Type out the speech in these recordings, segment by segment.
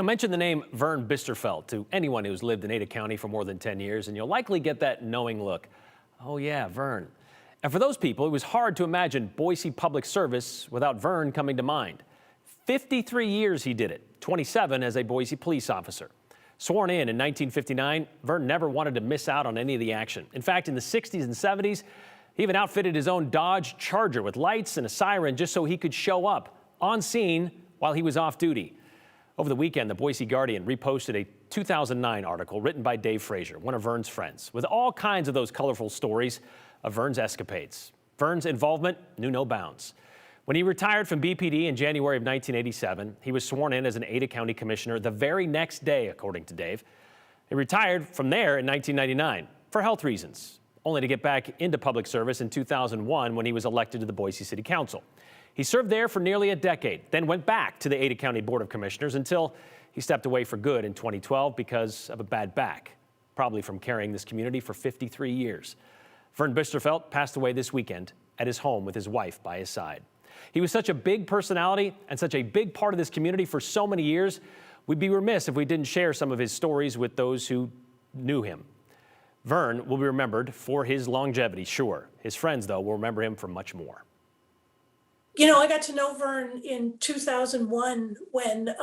Mention the name Vern Bisterfeldt to anyone who's lived in Ada County for more than 10 years, and you'll likely get that knowing look. Oh yeah, Vern. And for those people, it was hard to imagine Boise public service without Vern coming to mind. 53 years he did it, 27 as a Boise police officer. Sworn in 1959, Vern never wanted to miss out on any of the action. In fact, in the 60s and 70s, he even outfitted his own Dodge Charger with lights and a siren just so he could show up on scene while he was off duty. Over the weekend, the Boise Guardian reposted a 2009 article written by Dave Frazier, one of Vern's friends, with all kinds of those colorful stories of Vern's escapades. Vern's involvement knew no bounds. When he retired from BPD in January of 1987, he was sworn in as an Ada County commissioner the very next day, according to Dave. He retired from there in 1999 for health reasons, only to get back into public service in 2001 when he was elected to the Boise City Council. He served there for nearly a decade, then went back to the Ada County Board of Commissioners until he stepped away for good in 2012 because of a bad back, probably from carrying this community for 53 years. Vern Bisterfeldt passed away this weekend at his home with his wife by his side. He was such a big personality and such a big part of this community for so many years, we'd be remiss if we didn't share some of his stories with those who knew him. Vern will be remembered for his longevity, sure. His friends, though, will remember him for much more. You know, I got to know Vern in 2001 when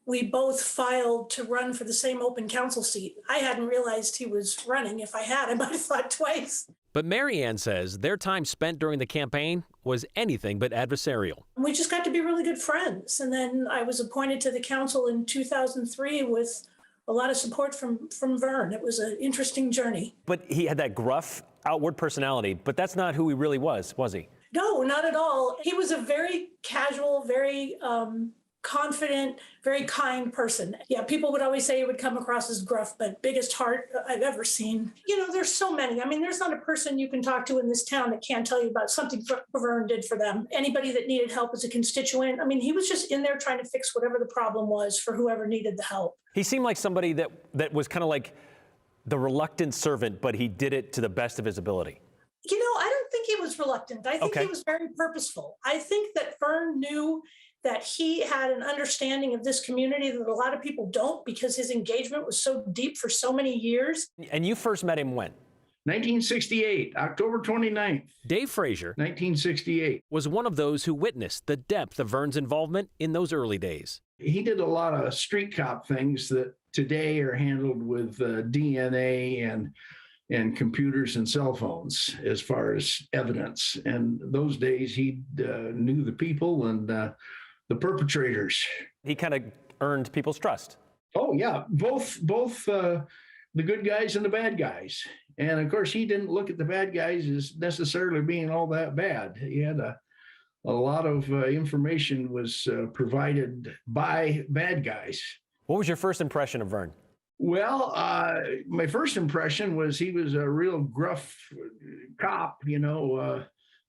we both filed to run for the same open council seat. I hadn't realized he was running. If I had, I might have thought twice. But Mary Ann says their time spent during the campaign was anything but adversarial. We just got to be really good friends. And then I was appointed to the council in 2003 with a lot of support from Vern. It was an interesting journey. But he had that gruff, outward personality, but that's not who he really was he? No, not at all. He was a very casual, very confident, very kind person. Yeah, people would always say he would come across as gruff, but biggest heart I've ever seen. You know, there's so many. I mean, there's not a person you can talk to in this town that can't tell you about something Vern did for them. Anybody that needed help as a constituent. I mean, he was just in there trying to fix whatever the problem was for whoever needed the help. He seemed like somebody that was kind of like the reluctant servant, but he did it to the best of his ability. You know, I don't think he was reluctant. I think he was very purposeful. I think that Vern knew that he had an understanding of this community that a lot of people don't, because his engagement was so deep for so many years. And you first met him when? 1968, October 29th. Dave Frazier, 1968, was one of those who witnessed the depth of Vern's involvement in those early days. He did a lot of street cop things that today are handled with DNA and computers and cell phones as far as evidence. And those days he knew the people and the perpetrators. He kind of earned people's trust. Oh yeah, both the good guys and the bad guys. And of course, he didn't look at the bad guys as necessarily being all that bad. He had a lot of information was provided by bad guys. What was your first impression of Vern? Well, my first impression was he was a real gruff cop, you know,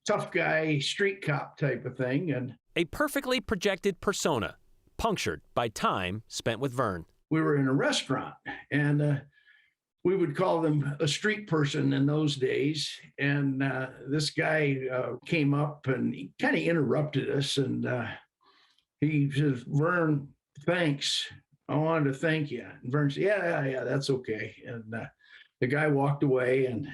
tough guy, street cop type of thing. And a perfectly projected persona, punctured by time spent with Vern. We were in a restaurant, and we would call them a street person in those days. And this guy came up and he kind of interrupted us. And he says, "Vern, thanks. I wanted to thank you." And Vern said, yeah, that's okay. And the guy walked away, and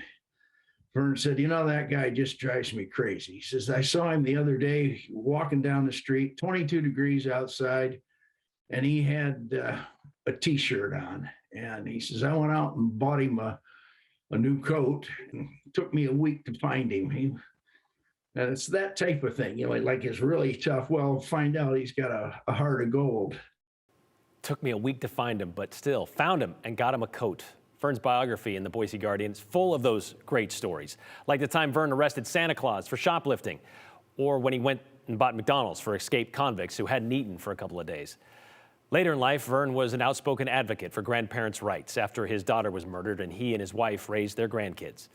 Vern said, "You know, that guy just drives me crazy." He says, "I saw him the other day walking down the street, 22 degrees outside, and he had a t-shirt on." And he says, "I went out and bought him a new coat, and it took me a week to find him." And it's that type of thing, you know, like it's really tough. Well, find out he's got a heart of gold. Took me a week to find him, but still found him and got him a coat. Vern's biography in the Boise Guardian is full of those great stories, like the time Vern arrested Santa Claus for shoplifting, or when he went and bought McDonald's for escaped convicts who hadn't eaten for a couple of days. Later in life, Vern was an outspoken advocate for grandparents' rights after his daughter was murdered and he and his wife raised their grandkids.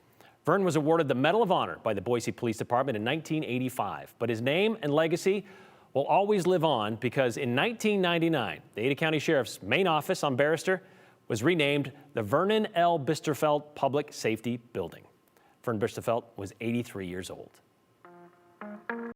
Vern was awarded the Medal of Honor by the Boise Police Department in 1985, but his name and legacy will always live on because in 1999, the Ada County Sheriff's main office on Barrister was renamed the Vernon L. Bisterfeldt Public Safety Building. Vern Bisterfeldt was 83 years old.